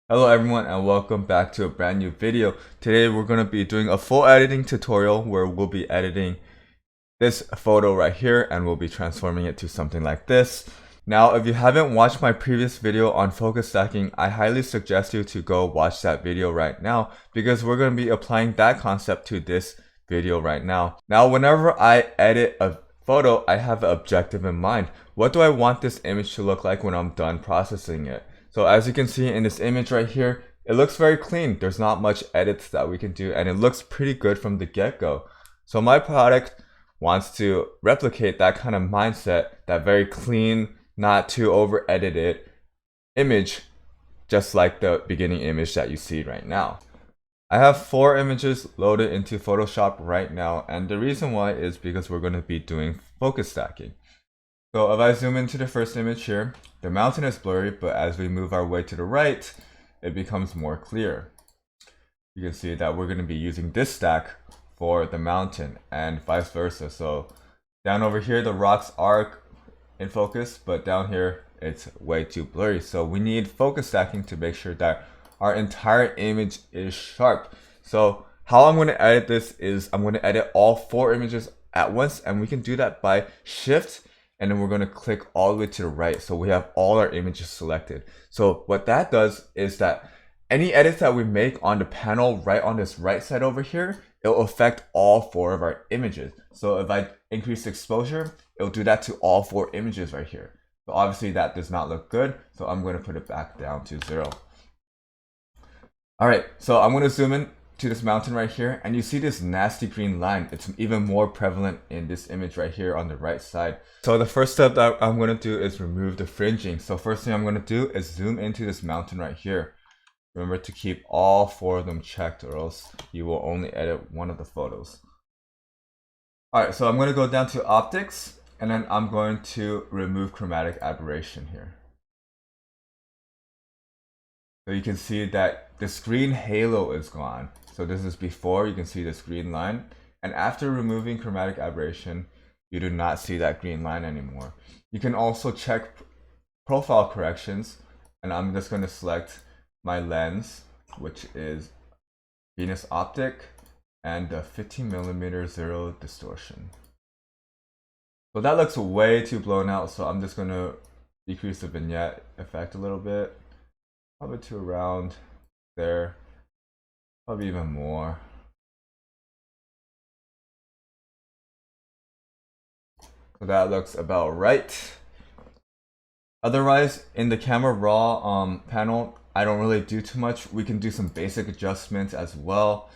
Hello everyone and welcome back to a brand new video. Today we're going to be doing a full editing tutorial where we'll be editing this photo right here and we'll be transforming it to something like this. Now if you haven't watched my previous video on focus stacking, I highly suggest you to go watch that video right now because we're going to be applying that concept to this video right now. Now whenever I edit a photo, I have an objective in mind. What do I want this image to look like when I'm done processing it? So as you can see in this image right here, it looks very clean. There's not much edits that we can do and it looks pretty good from the get-go. So my product wants to replicate that kind of mindset, that very clean, not too over edited image, just like the beginning image that you see right now. I have 4 images loaded into Photoshop right now, and the reason why is because we're going to be doing focus stacking. So if I zoom into the first image here, the mountain is blurry, but as we move our way to the right, it becomes more clear. You can see that we're going to be using this stack for the mountain and vice versa. So down over here, the rocks are in focus, but down here, it's way too blurry. So we need focus stacking to make sure that our entire image is sharp. So how I'm going to edit this is I'm going to edit all 4 images at once, and we can do that by Shift and then we're going to click all the way to the right so we have all our images selected. So what that does is that any edits that we make on the panel right on this right side over here, it'll affect all 4 of our images. So if I increase the exposure, it'll do that to all 4 images right here. So obviously that does not look good, so I'm going to put it back down to 0. Alright, so I'm going to zoom in to this mountain right here, and you see this nasty green line. It's even more prevalent in this image right here on the right side. So the first step that I'm going to do is remove the fringing. So first thing I'm going to do is zoom into this mountain right here. Remember to keep all 4 of them checked or else you will only edit one of the photos. Alright, so I'm going to go down to optics and then I'm going to remove chromatic aberration here. So you can see that this green halo is gone. So this is before, you can see this green line. And after removing chromatic aberration, you do not see that green line anymore. You can also check profile corrections. And I'm just going to select my lens, which is Venus Optic and the 15mm zero distortion. So that looks way too blown out. So I'm just going to decrease the vignette effect a little bit. Probably to around there, probably even more. So that looks about right. Otherwise, in the camera raw panel, I don't really do too much. We can do some basic adjustments as well.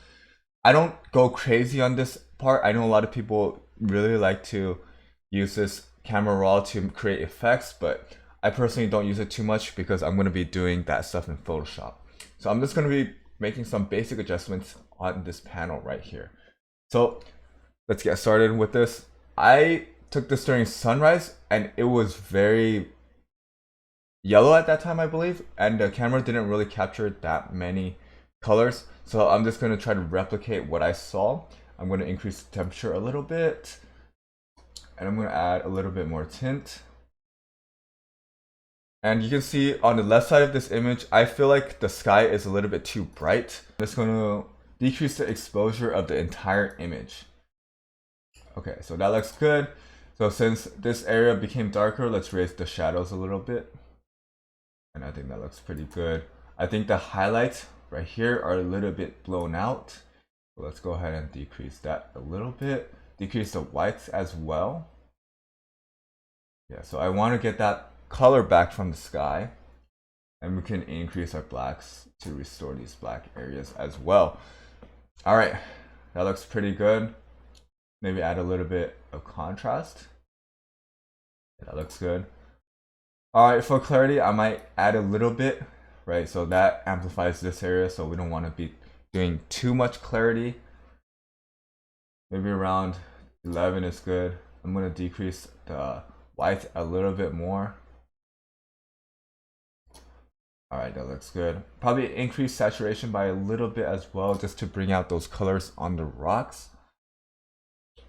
I don't go crazy on this part. I know a lot of people really like to use this camera raw to create effects, but I personally don't use it too much because I'm going to be doing that stuff in Photoshop. So I'm just going to be making some basic adjustments on this panel right here. So let's get started with this. I took this during sunrise and it was very yellow at that time, I believe, and the camera didn't really capture that many colors. So I'm just going to try to replicate what I saw. I'm going to increase the temperature a little bit and I'm going to add a little bit more tint. And you can see on the left side of this image, I feel like the sky is a little bit too bright. I'm just going to decrease the exposure of the entire image. Okay, so that looks good. So since this area became darker, let's raise the shadows a little bit. And I think that looks pretty good. I think the highlights right here are a little bit blown out. So let's go ahead and decrease that a little bit. Decrease the whites as well. Yeah, so I want to get that color back from the sky, and we can increase our blacks to restore these black areas as well. All right, that looks pretty good. Maybe add a little bit of contrast. That looks good. All right, for clarity, I might add a little bit, right? So that amplifies this area, so we don't want to be doing too much clarity. Maybe around 11 is good. I'm going to decrease the white a little bit more. Alright, that looks good. Probably increase saturation by a little bit as well, just to bring out those colors on the rocks.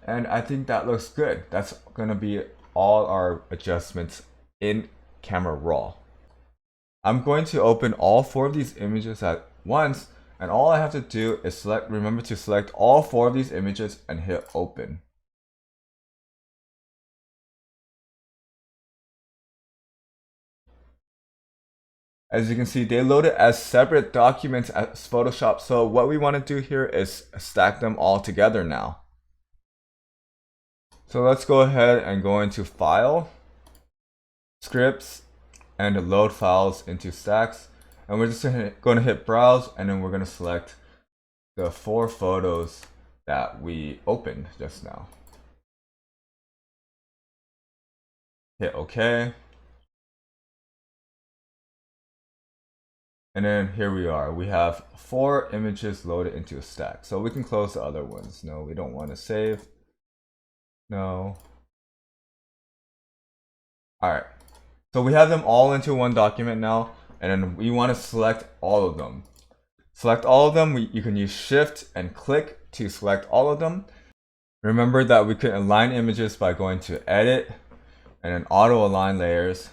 And I think that looks good. That's gonna be all our adjustments in Camera Raw. I'm going to open all 4 of these images at once, and all I have to do is remember to select all 4 of these images and hit open. As you can see, they load it as separate documents as Photoshop. So what we want to do here is stack them all together now. So let's go ahead and go into File, Scripts, and load files into stacks. And we're just going to hit Browse, and then we're going to select the 4 photos that we opened just now. Hit OK. And then here we are. We have 4 images loaded into a stack. So we can close the other ones. No, we don't want to save. No. All right. So we have them all into one document now, and then we want to select all of them. Select all of them. You can use Shift and click to select all of them. Remember that we can align images by going to Edit, and then Auto Align Layers,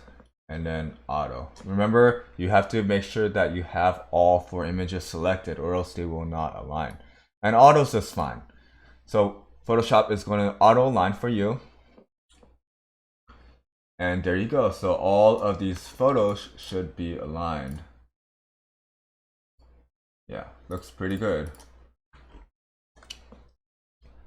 and then Auto. Remember, you have to make sure that you have all 4 images selected, or else they will not align. And Auto is just fine. So Photoshop is going to auto align for you. And there you go. So all of these photos should be aligned. Yeah, looks pretty good.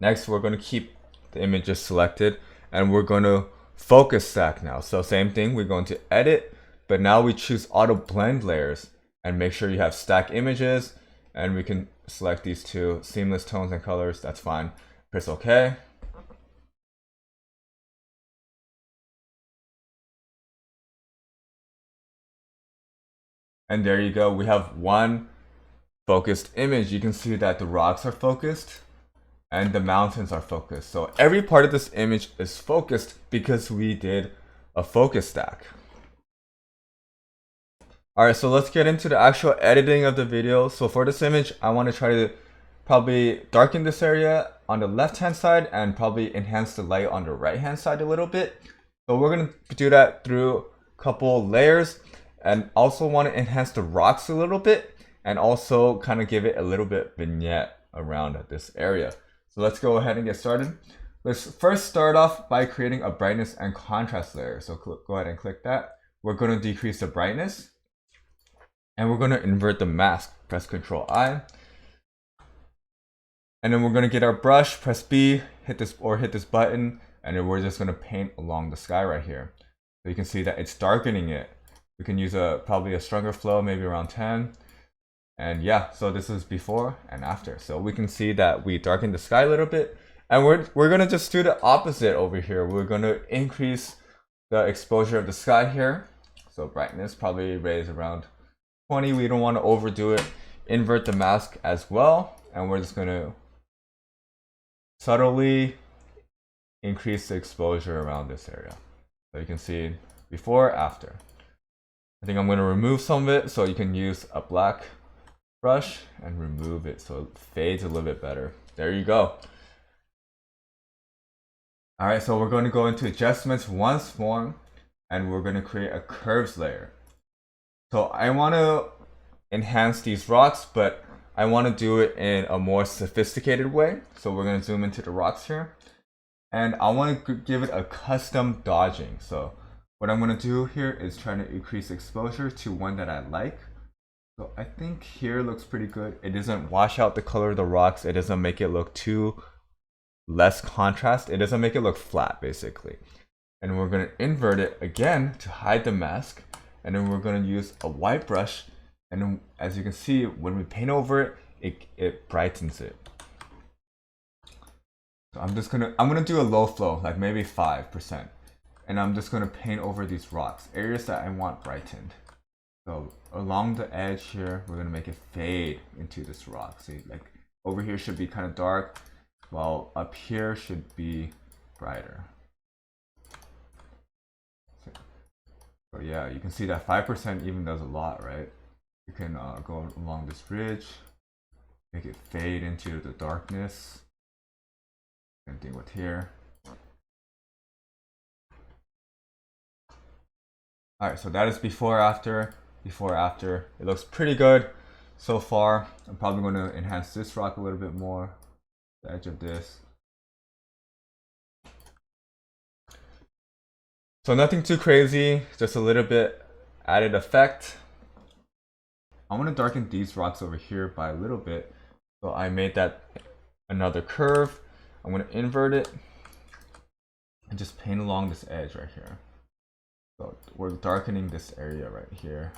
Next, we're going to keep the images selected, and we're going to focus stack now. So same thing, we're going to edit, but now we choose auto blend layers, and make sure you have stack images, and we can select these 2 seamless tones and colors. That's fine. Press OK. And there you go. We have one focused image. You can see that the rocks are focused and the mountains are focused. So every part of this image is focused because we did a focus stack. All right, so let's get into the actual editing of the video. So for this image, I want to try to probably darken this area on the left-hand side and probably enhance the light on the right-hand side a little bit. So we're going to do that through a couple layers, and also want to enhance the rocks a little bit, and also kind of give it a little bit vignette around this area. So let's go ahead and get started. Let's first start off by creating a brightness and contrast layer. So go ahead and click that. We're going to decrease the brightness, and we're going to invert the mask. Press Ctrl I. And then we're going to get our brush, press B, hit this button, and then we're just going to paint along the sky right here. So you can see that it's darkening it. We can use probably a stronger flow, maybe around 10. And yeah, so this is before and after. So we can see that we darkened the sky a little bit. And we're going to just do the opposite over here. We're going to increase the exposure of the sky here. So brightness, probably raise around 20. We don't want to overdo it. Invert the mask as well. And we're just going to subtly increase the exposure around this area. So you can see before, after. I think I'm going to remove some of it, so you can use a black brush and remove it so it fades a little bit better. There you go. All right, so we're going to go into adjustments once more, and we're going to create a curves layer. So I want to enhance these rocks, but I want to do it in a more sophisticated way. So we're going to zoom into the rocks here, and I want to give it a custom dodging. So what I'm going to do here is try to increase exposure to one that I like. So I think here looks pretty good. It doesn't wash out the color of the rocks. It doesn't make it look too less contrast. It doesn't make it look flat, basically. And we're going to invert it again to hide the mask. And then we're going to use a white brush. And then, as you can see, when we paint over it, it brightens it. So I'm gonna do a low flow, like maybe 5%. And I'm just going to paint over these rocks, areas that I want brightened. So along the edge here, we're going to make it fade into this rock. See, like over here should be kind of dark, while up here should be brighter. So yeah, you can see that 5% even does a lot, right? You can go along this ridge, make it fade into the darkness. Same thing with here. Alright, so that is before, after. before after. It looks pretty good so far. I'm probably going to enhance this rock a little bit more, the edge of this. So nothing too crazy, just a little bit added effect. I want to darken these rocks over here by a little bit. So I made that another curve. I'm going to invert it and just paint along this edge right here. So we're darkening this area right here.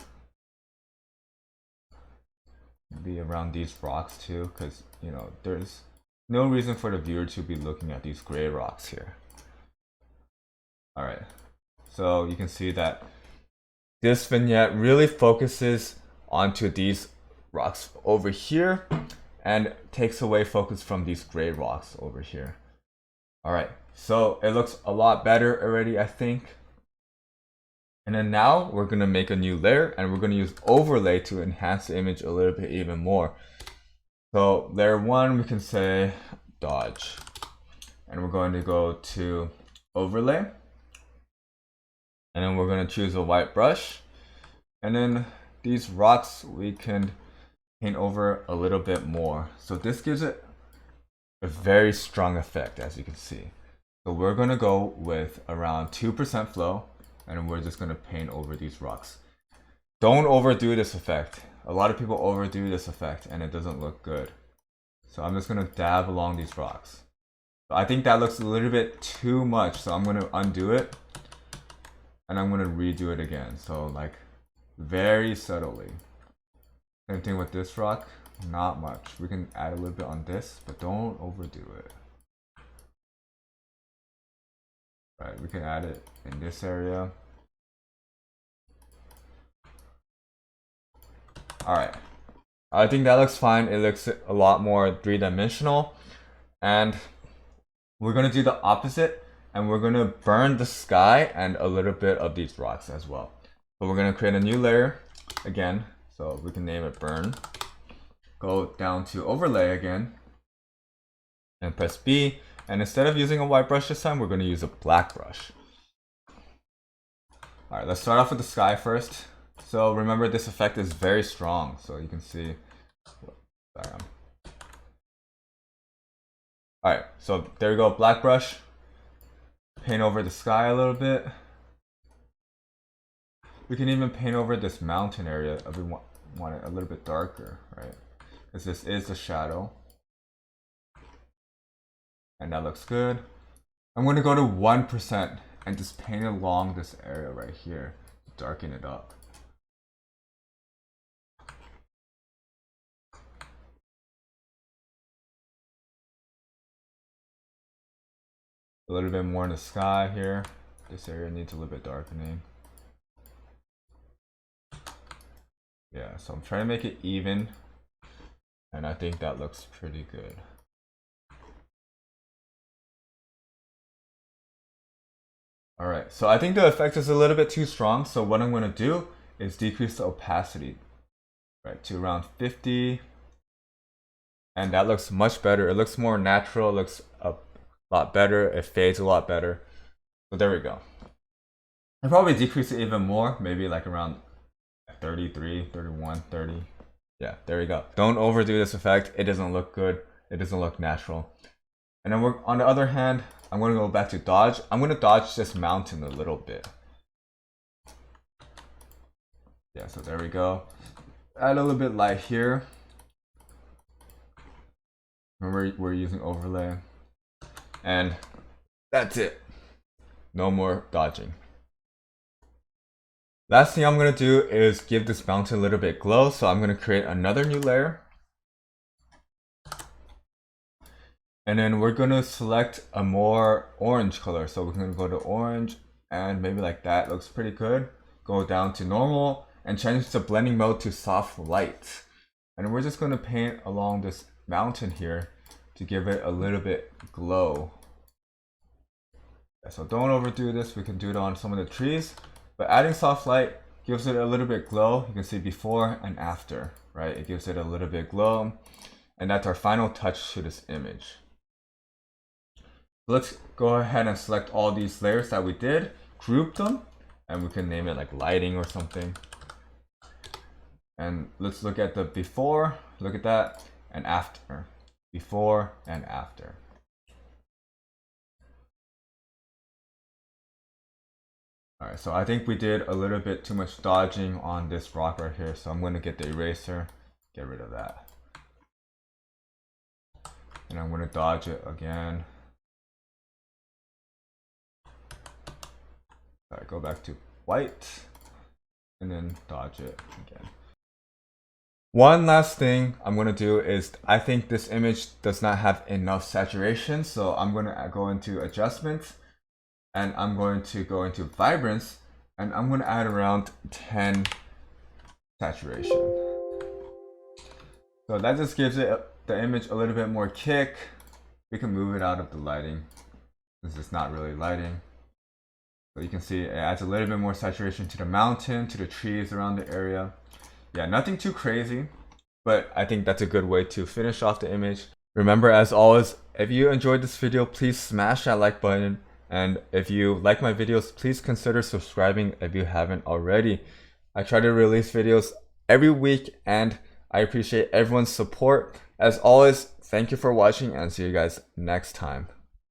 Maybe around these rocks too, because you know there's no reason for the viewer to be looking at these gray rocks here. Alright, so you can see that this vignette really focuses onto these rocks over here and takes away focus from these gray rocks over here. Alright, so it looks a lot better already, I think. And then now we're going to make a new layer and we're going to use overlay to enhance the image a little bit even more. So layer 1, we can say dodge. And we're going to go to overlay. And then we're going to choose a white brush. And then these rocks we can paint over a little bit more. So this gives it a very strong effect, as you can see. So we're going to go with around 2% flow. And we're just going to paint over these rocks. Don't overdo this effect. A lot of people overdo this effect and it doesn't look good. So I'm just going to dab along these rocks. So I think that looks a little bit too much, so I'm going to undo it. And I'm going to redo it again. So like very subtly. Same thing with this rock. Not much. We can add a little bit on this, but don't overdo it. Right, we can add it in this area. Alright, I think that looks fine. It looks a lot more three-dimensional. And we're going to do the opposite. And we're going to burn the sky and a little bit of these rocks as well. So we're going to create a new layer again. So we can name it burn. Go down to overlay again. And press B. And instead of using a white brush this time, we're going to use a black brush. Alright, let's start off with the sky first. So remember, this effect is very strong. So you can see. Alright, so there we go, black brush. Paint over the sky a little bit. We can even paint over this mountain area if we want it a little bit darker, right? Because this is the shadow. And that looks good. I'm going to go to 1% and just paint along this area right here. Darken it up. A little bit more in the sky here. This area needs a little bit darkening. Yeah, so I'm trying to make it even. And I think that looks pretty good. Alright, so I think the effect is a little bit too strong, so what I'm going to do is decrease the opacity, right, to around 50. And that looks much better. It looks more natural, it looks a lot better, it fades a lot better. So there we go. I'll probably decrease it even more, maybe like around 33, 31, 30. Yeah, there we go. Don't overdo this effect, it doesn't look good, it doesn't look natural. And then on the other hand, I'm going to go back to dodge. I'm going to dodge this mountain a little bit. Yeah, so there we go. Add a little bit light here. Remember, we're using overlay. And that's it. No more dodging. Last thing I'm going to do is give this mountain a little bit glow. So I'm going to create another new layer. And then we're going to select a more orange color. So we're going to go to orange and maybe like that looks pretty good. Go down to normal and change the blending mode to soft light. And we're just going to paint along this mountain here to give it a little bit glow. So don't overdo this. We can do it on some of the trees. But adding soft light gives it a little bit glow. You can see before and after, right? It gives it a little bit glow. And that's our final touch to this image. Let's go ahead and select all these layers that we did, group them, and we can name it like lighting or something. And let's look at the before, look at that, and after. Before and after. Alright, so I think we did a little bit too much dodging on this rock right here, so I'm going to get the eraser, get rid of that. And I'm going to dodge it again. Alright, go back to white, and then dodge it again. One last thing I'm going to do is, I think this image does not have enough saturation, so I'm going to go into adjustments, and I'm going to go into vibrance, and I'm going to add around 10 saturation. So that just gives it the image a little bit more kick. We can move it out of the lighting, since it's not really lighting. So you can see it adds a little bit more saturation to the mountain, to the trees around the area. Yeah, nothing too crazy, but I think that's a good way to finish off the image. Remember, as always, if you enjoyed this video, please smash that like button. And if you like my videos, please consider subscribing if you haven't already. I try to release videos every week, and I appreciate everyone's support. As always, thank you for watching, and see you guys next time.